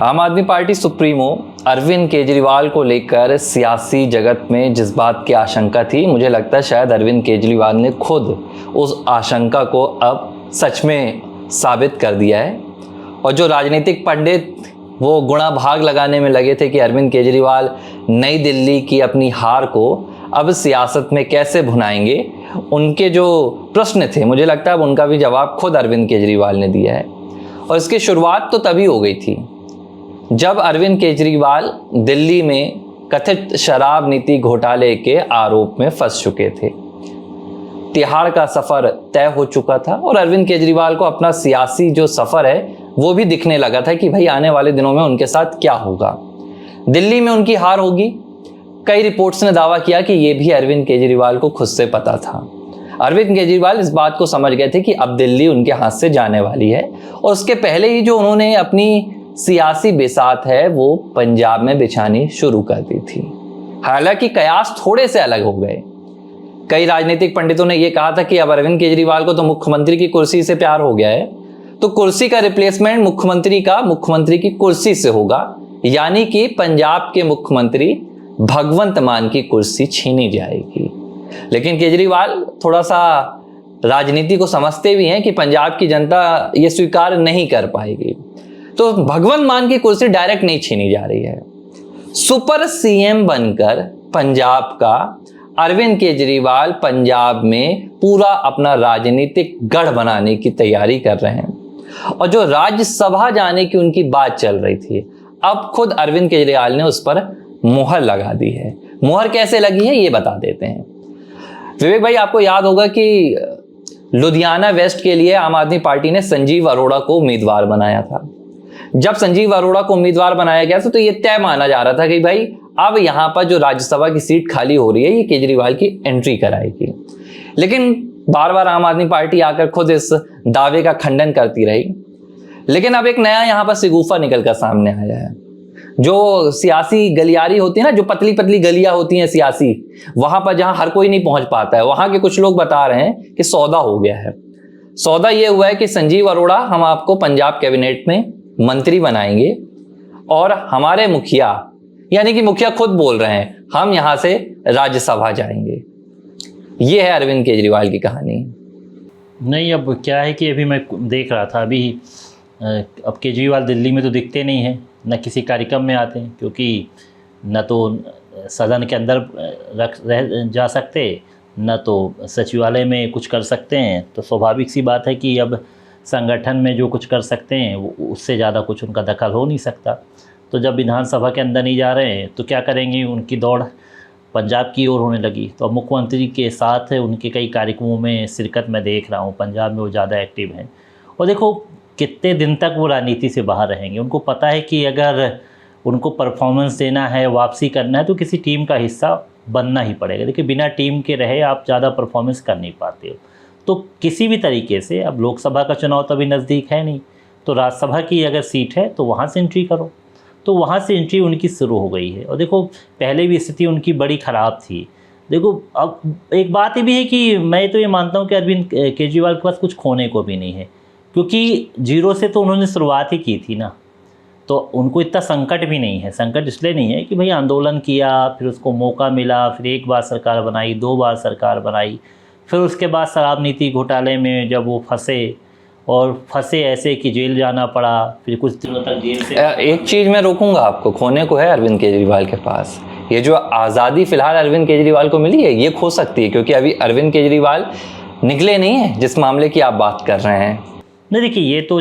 आम आदमी party supremo Arvind Kejriwal को लेकर सियासी जगत में जिस बात की आशंका थी, मुझे लगता है शायद अरविंद केजरीवाल ने खुद उस आशंका को अब सच में साबित कर दिया है। और जो राजनीतिक पंडित वो गुणा भाग लगाने में लगे थे कि अरविंद केजरीवाल नई दिल्ली की अपनी हार को अब सियासत में कैसे भुनाएंगे, उनके जो प्रश्न थे मुझे लगता है अब उनका भी जवाब खुद अरविंद केजरीवाल ने दिया है। और इसकी शुरुआत तो तभी हो गई थी जब अरविंद केजरीवाल दिल्ली में कथित शराब नीति घोटाले के आरोप में फंस चुके थे। तिहाड़ का सफर तय हो चुका था और अरविंद केजरीवाल को अपना सियासी जो सफर है वो भी दिखने लगा था कि भाई आने वाले दिनों में उनके साथ क्या होगा। दिल्ली में उनकी हार होगी। कई रिपोर्ट्स ने दावा किया कि ये भी अरविंद केजरीवाल को खुद से पता था। अरविंद केजरीवाल इस बात को समझ गए थे कि अब दिल्ली उनके हाथ से जाने वाली है और उसके पहले ही जो उन्होंने अपनी सियासी बिसात है वो पंजाब में बिछानी शुरू कर दी थी। हालांकि कयास थोड़े से अलग हो गए। कई राजनीतिक पंडितों ने यह कहा था कि अब अरविंद केजरीवाल को तो मुख्यमंत्री की कुर्सी से प्यार हो गया है, तो कुर्सी का रिप्लेसमेंट मुख्यमंत्री की कुर्सी से होगा, यानी कि पंजाब के मुख्यमंत्री भगवंत मान की कुर्सी छीनी जाएगी। लेकिन केजरीवाल थोड़ा सा राजनीति को समझते भी हैं कि पंजाब की जनता ये स्वीकार नहीं कर पाएगी, तो भगवंत मान की कुर्सी डायरेक्ट नहीं छीनी जा रही है। सुपर सीएम बनकर पंजाब का अरविंद केजरीवाल पंजाब में पूरा अपना राजनीतिक गढ़ बनाने की तैयारी कर रहे हैं। और जो राज्यसभा जाने की उनकी बात चल रही थी, अब खुद अरविंद केजरीवाल ने उस पर मुहर लगा दी है। मुहर कैसे लगी है ये बता देते हैं। विवेक भाई, आपको याद होगा कि लुधियाना वेस्ट के लिए आम आदमी पार्टी ने संजीव अरोड़ा को उम्मीदवार बनाया था। जब संजीव अरोड़ा को उम्मीदवार बनाया गया था तो यह तय माना जा रहा था कि भाई अब यहां पर जो राज्यसभा की सीट खाली हो रही है ये केजरीवाल की एंट्री कराएगी। लेकिन बार बार आम आदमी पार्टी आकर खुद इस दावे का खंडन करती रही। लेकिन अब एक नया यहां पर शिगुफा निकलकर सामने आया है। जो सियासी गलियारी होती है ना, जो पतली पतली गलियां होती हैं सियासी, वहां पर जहां हर कोई नहीं पहुंच पाता है, वहां के कुछ लोग बता रहे हैं कि सौदा हो गया है। सौदा यह हुआ है कि संजीव अरोड़ा हम आपको पंजाब कैबिनेट में मंत्री बनाएंगे और हमारे मुखिया यानी कि मुखिया खुद बोल रहे हैं हम यहां से राज्यसभा जाएंगे। यह है अरविंद केजरीवाल की कहानी। नहीं, अब क्या है कि अभी मैं देख रहा था, अभी अब केजरीवाल दिल्ली में तो दिखते नहीं हैं, न किसी कार्यक्रम में आते हैं, क्योंकि न तो सदन के अंदर रह जा सकते, न तो सचिवालय में कुछ कर सकते हैं। तो स्वाभाविक सी बात है कि अब संगठन में जो कुछ कर सकते हैं उससे ज़्यादा कुछ उनका दखल हो नहीं सकता। तो जब विधानसभा के अंदर नहीं जा रहे हैं तो क्या करेंगे, उनकी दौड़ पंजाब की ओर होने लगी। तो अब मुख्यमंत्री के साथ उनके कई कार्यक्रमों में शिरकत मैं देख रहा हूँ, पंजाब में वो ज़्यादा एक्टिव हैं। और देखो कितने दिन तक वो राजनीति से बाहर रहेंगे। उनको पता है कि अगर उनको परफॉर्मेंस देना है, वापसी करना है, तो किसी टीम का हिस्सा बनना ही पड़ेगा। देखिए बिना टीम के रहे आप ज़्यादा परफॉर्मेंस कर नहीं पाते हो। तो किसी भी तरीके से, अब लोकसभा का चुनाव तभी नज़दीक है नहीं, तो राज्यसभा की अगर सीट है तो वहाँ से एंट्री करो। तो वहाँ से एंट्री उनकी शुरू हो गई है। और देखो पहले भी स्थिति उनकी बड़ी ख़राब थी। देखो अब एक बात ये भी है कि मैं तो ये मानता हूँ कि अरविंद केजरीवाल के पास कुछ खोने को भी नहीं है, क्योंकि जीरो से तो उन्होंने शुरुआत ही की थी ना, तो उनको इतना संकट भी नहीं है। संकट इसलिए नहीं है कि भाई आंदोलन किया, फिर उसको मौका मिला, फिर एक बार सरकार बनाई, 2 बार सरकार बनाई, फिर उसके बाद शराब नीति घोटाले में जब वो फंसे ऐसे कि जेल जाना पड़ा, फिर कुछ दिनों तक जेल से। एक चीज़ मैं रोकूंगा आपको, खोने को है अरविंद केजरीवाल के पास। ये जो आज़ादी फिलहाल अरविंद केजरीवाल को मिली है ये खो सकती है, क्योंकि अभी अरविंद केजरीवाल निकले नहीं है जिस मामले की आप बात कर रहे हैं। नहीं देखिए, ये तो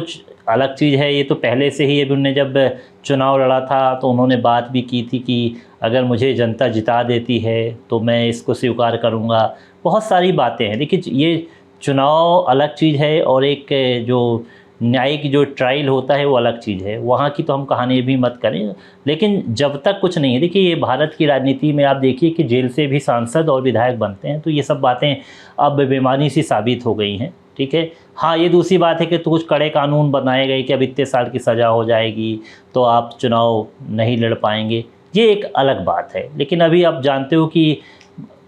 अलग चीज़ है। ये तो पहले से ही, अभी उन्होंने जब चुनाव लड़ा था तो उन्होंने बात भी की थी कि अगर मुझे जनता जिता देती है तो मैं इसको स्वीकार करूँगा। बहुत सारी बातें हैं। देखिए ये चुनाव अलग चीज़ है और एक जो न्यायिक जो ट्रायल होता है वो अलग चीज़ है। वहाँ की तो हम कहानी भी मत करें, लेकिन जब तक कुछ नहीं है, देखिए ये भारत की राजनीति में आप देखिए कि जेल से भी सांसद और विधायक बनते हैं। तो ये सब बातें अब बेमानी सी साबित हो गई हैं। ठीक है, हाँ ये दूसरी बात है कि तो कुछ कड़े कानून बनाए गए कि अब इतने साल की सज़ा हो जाएगी तो आप चुनाव नहीं लड़ पाएंगे, ये एक अलग बात है। लेकिन अभी आप जानते हो कि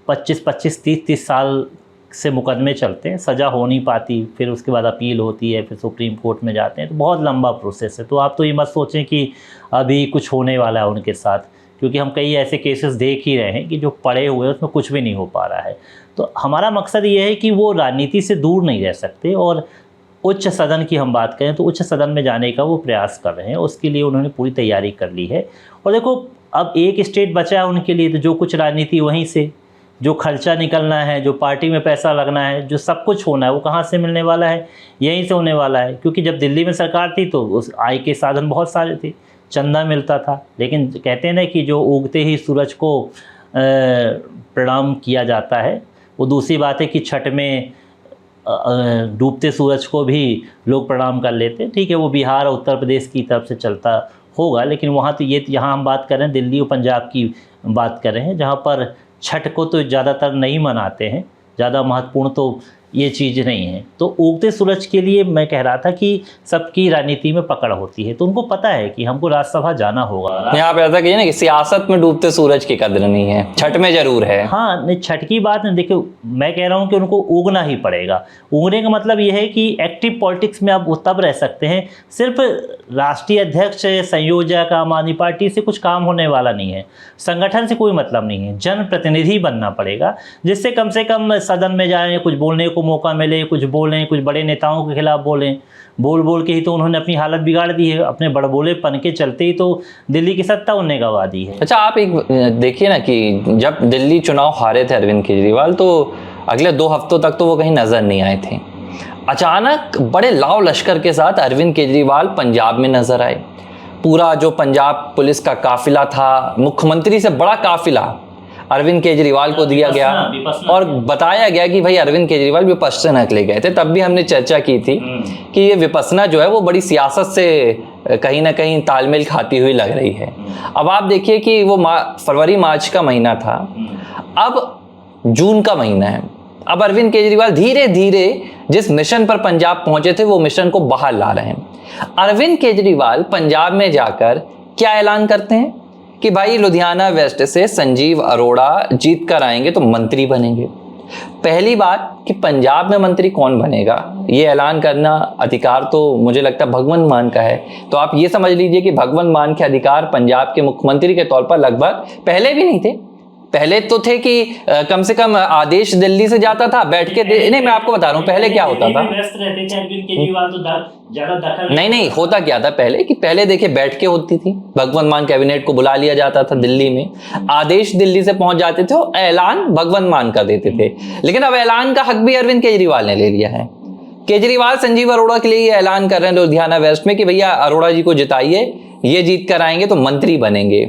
25-25, 30-30 साल से मुकदमे चलते हैं, सज़ा हो नहीं पाती, फिर उसके बाद अपील होती है, फिर सुप्रीम कोर्ट में जाते हैं, तो बहुत लंबा प्रोसेस है। तो आप तो ये मत सोचें कि अभी कुछ होने वाला है उनके साथ, क्योंकि हम कई ऐसे केसेस देख ही रहे हैं कि जो पड़े हुए हैं उसमें कुछ भी नहीं हो पा रहा है। तो हमारा मकसद ये है कि वो राजनीति से दूर नहीं रह सकते, और उच्च सदन की हम बात करें तो उच्च सदन में जाने का वो प्रयास कर रहे हैं, उसके लिए उन्होंने पूरी तैयारी कर ली है। और देखो अब एक स्टेट बचा है उनके लिए, तो जो कुछ राजनीति वहीं से, जो खर्चा निकलना है, जो पार्टी में पैसा लगना है, जो सब कुछ होना है, वो कहाँ से मिलने वाला है? यहीं से होने वाला है। क्योंकि जब दिल्ली में सरकार थी तो उस आय के साधन बहुत सारे थे, चंदा मिलता था, लेकिन कहते हैं ना कि जो उगते ही सूरज को प्रणाम किया जाता है, वो दूसरी बात है कि छठ में डूबते सूरज को भी लोग प्रणाम कर लेते हैं। ठीक है, वो बिहार और उत्तर प्रदेश की तरफ से चलता होगा, लेकिन वहाँ तो ये यहाँ हम बात कर रहे हैं दिल्ली और पंजाब की बात कर रहे हैं, जहाँ पर छठ को तो ज़्यादातर नहीं मनाते हैं, ज़्यादा महत्वपूर्ण तो ये चीज़ नहीं है। तो उगते सूरज के लिए मैं कह रहा था कि सबकी राजनीति में पकड़ होती है, तो उनको पता है कि हमको राज्यसभा जाना होगा। यहाँ पे ऐसा कहिए ना कि सियासत में डूबते सूरज की कदर नहीं है, छठ में जरूर है। हाँ, नहीं छठ की बात नहीं, देखिए मैं कह रहा हूँ कि उनको उगना ही पड़ेगा। उगने का मतलब ये है कि एक्टिव पॉलिटिक्स में आप तब रह सकते हैं, सिर्फ राष्ट्रीय अध्यक्ष, संयोजक, आम आदमी पार्टी से कुछ काम होने वाला नहीं है, संगठन से कोई मतलब नहीं है, जनप्रतिनिधि बनना पड़ेगा, जिससे कम से कम सदन में जाएं, कुछ बोलने को मौका मिले, कुछ बोलें, कुछ बड़े नेताओं के खिलाफ बोलें। बोल के ही तो उन्होंने अपनी हालत बिगाड़ दी है, अपने बड़बोलेपन के चलते ही तो दिल्ली की सत्ता उन्हें गंवा दी है। अच्छा, आप एक देखिए ना कि जब दिल्ली चुनाव हारे थे अरविंद केजरीवाल, तो अगले 2 हफ्तों तक तो वो कहीं नजर नहीं आए थे। अचानक बड़े लाव लश्कर के साथ अरविंद केजरीवाल पंजाब में नजर आए। पूरा जो पंजाब पुलिस का काफिला था, मुख्यमंत्री से बड़ा काफिला अरविंद केजरीवाल को दिया गया और बताया गया कि भाई अरविंद केजरीवाल विपश्यना के लिए गए थे। तब भी हमने चर्चा की थी कि ये विपश्यना जो है वो बड़ी सियासत से कहीं ना कहीं तालमेल खाती हुई लग रही है। अब आप देखिए कि वो फरवरी मार्च का महीना था, अब जून का महीना है। अब अरविंद केजरीवाल धीरे धीरे जिस मिशन पर पंजाब पहुंचे थे वो मिशन को बाहर ला रहे हैं। अरविंद केजरीवाल पंजाब में जाकर क्या ऐलान करते हैं कि भाई लुधियाना वेस्ट से संजीव अरोड़ा जीत कर आएंगे तो मंत्री बनेंगे। पहली बात कि पंजाब में मंत्री कौन बनेगा, ये ऐलान करना अधिकार तो मुझे लगता है भगवंत मान का है। तो आप ये समझ लीजिए कि भगवंत मान के अधिकार पंजाब के मुख्यमंत्री के तौर पर लगभग पहले भी नहीं थे। पहले तो थे कि कम से कम आदेश दिल्ली से जाता था, बैठ के नहीं, मैं आपको बता रहा हूँ पहले क्या होता था। नहीं, होता क्या था पहले कि पहले देखिए बैठ के होती थी, भगवंत मान कैबिनेट को बुला लिया जाता था दिल्ली में, आदेश दिल्ली से पहुंच जाते थे और ऐलान भगवंत मान कर देते थे। लेकिन अब ऐलान का हक भी अरविंद केजरीवाल ने ले लिया है। केजरीवाल संजीव अरोड़ा के लिए ये ऐलान कर रहे हैं लुधियाना वेस्ट में कि भैया अरोड़ा जी को जिताइए, ये जीत कर आएंगे तो मंत्री बनेंगे।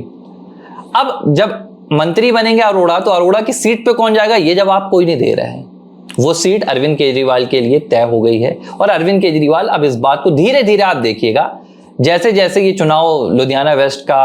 अब जब मंत्री बनेंगे अरोड़ा, तो अरोड़ा की सीट पे कौन जाएगा ये जवाब कोई नहीं दे रहा है। वो सीट अरविंद केजरीवाल के लिए तय हो गई है और अरविंद केजरीवाल अब इस बात को धीरे धीरे आप देखिएगा, जैसे जैसे ये चुनाव लुधियाना वेस्ट का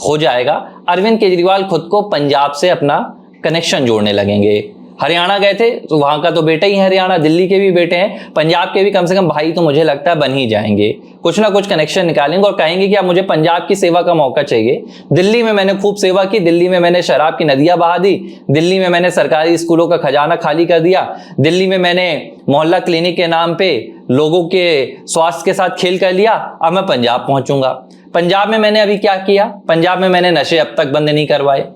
हो जाएगा, अरविंद केजरीवाल खुद को पंजाब से अपना कनेक्शन जोड़ने लगेंगे। हरियाणा गए थे तो वहां का तो बेटा ही है हरियाणा, दिल्ली के भी बेटे हैं, पंजाब के भी कम से कम भाई तो मुझे लगता है बन ही जाएंगे। कुछ ना कुछ कनेक्शन निकालेंगे और कहेंगे कि अब मुझे पंजाब की सेवा का मौका चाहिए। दिल्ली में मैंने खूब सेवा की, दिल्ली में मैंने शराब की नदियां बहा दी, दिल्ली में मैंने सरकारी स्कूलों का खजाना खाली कर दिया, दिल्ली में मैंने मोहल्ला क्लिनिक के नाम पे लोगों के स्वास्थ्य के साथ खेल कर लिया। अब मैं पंजाब पहुंचूंगा। पंजाब में मैंने अभी क्या किया, पंजाब में मैंने नशे अब तक बंद नहीं करवाए,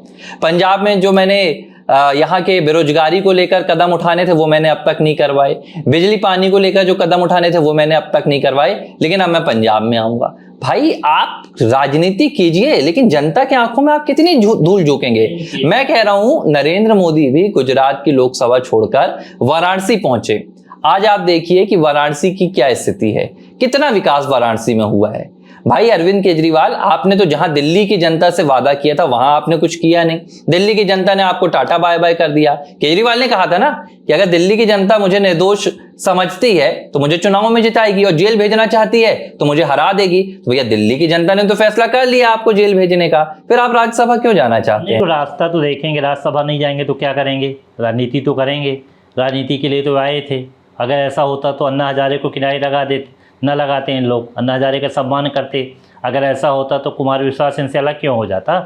पंजाब में जो मैंने यहाँ के बेरोजगारी को लेकर कदम उठाने थे वो मैंने अब तक नहीं करवाए, बिजली पानी को लेकर जो कदम उठाने थे वो मैंने अब तक नहीं करवाए, लेकिन अब मैं पंजाब में आऊंगा। भाई आप राजनीति कीजिए, लेकिन जनता की आंखों में आप कितनी धूल झोंकेंगे। मैं कह रहा हूं नरेंद्र मोदी भी गुजरात की लोकसभा छोड़कर वाराणसी पहुंचे। आज आप देखिए कि वाराणसी की क्या स्थिति है, कितना विकास वाराणसी में हुआ है। भाई अरविंद केजरीवाल, आपने तो जहां दिल्ली की जनता से वादा किया था वहां आपने कुछ किया नहीं, दिल्ली की जनता ने आपको टाटा बाय बाय कर दिया। केजरीवाल ने कहा था ना कि अगर दिल्ली की जनता मुझे निर्दोष समझती है तो मुझे चुनाव में जिताएगी और जेल भेजना चाहती है तो मुझे हरा देगी। तो भैया दिल्ली की जनता ने तो फैसला कर लिया आपको जेल भेजने का, फिर आप राज्यसभा क्यों जाना चाहते हैं? तो रास्ता तो देखेंगे, राज्यसभा नहीं जाएंगे तो क्या करेंगे, राजनीति तो करेंगे, राजनीति के लिए तो आए थे। अगर ऐसा होता तो अन्ना हजारे को किनारे लगा देते, न लगाते हैं लोग, अन्ना हजारे का सम्मान करते। अगर ऐसा होता तो कुमार विश्वास इनसे अलग क्यों हो जाता?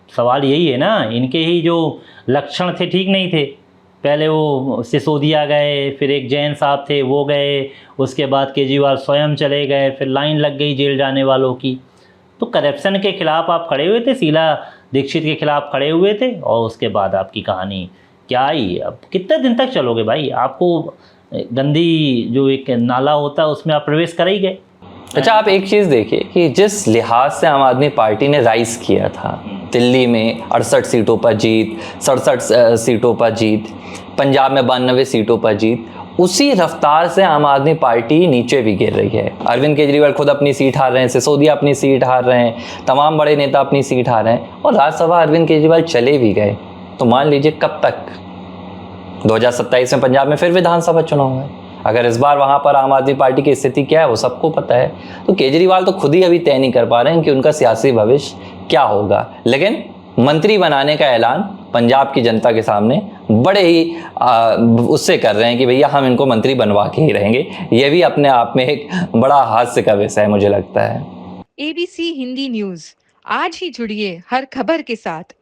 सवाल यही है ना, इनके ही जो लक्षण थे ठीक नहीं थे, पहले वो सिसोदिया गए, फिर एक जैन साहब थे वो गए, उसके बाद केजरीवाल स्वयं चले गए, फिर लाइन लग गई जेल जाने वालों की। तो करप्शन के खिलाफ आप खड़े हुए थे, शीला दीक्षित के खिलाफ खड़े हुए थे, और उसके बाद आपकी कहानी क्या आई। अब कितने दिन तक चलोगे भाई? आपको गंदी जो एक नाला होता है उसमें आप प्रवेश कर ही गए। अच्छा, आप एक चीज़ देखिए कि जिस लिहाज से आम आदमी पार्टी ने राइज किया था, दिल्ली में 68 सीटों पर जीत, 67 सीटों पर जीत, पंजाब में 92 सीटों पर जीत, उसी रफ्तार से आम आदमी पार्टी नीचे भी गिर रही है। अरविंद केजरीवाल खुद अपनी सीट हार रहे हैं, सिसोदिया अपनी सीट हार रहे हैं, तमाम बड़े नेता अपनी सीट हार रहे हैं, और राज्यसभा अरविंद केजरीवाल चले भी गए तो मान लीजिए कब तक? 2027 में पंजाब में फिर विधानसभा चुनाव है। अगर इस बार वहाँ पर आम आदमी पार्टी की स्थिति क्या है वो सबको पता है। तो केजरीवाल तो खुद ही अभी तय नहीं कर पा रहे हैं कि उनका सियासी भविष्य क्या होगा, लेकिन मंत्री बनाने का ऐलान पंजाब की जनता के सामने बड़े ही उससे कर रहे हैं कि भैया हम इनको मंत्री बनवा के ही रहेंगे। ये भी अपने आप में एक बड़ा हास्य का विषय है मुझे लगता है। ABC हिंदी न्यूज, आज ही जुड़िए हर खबर के साथ।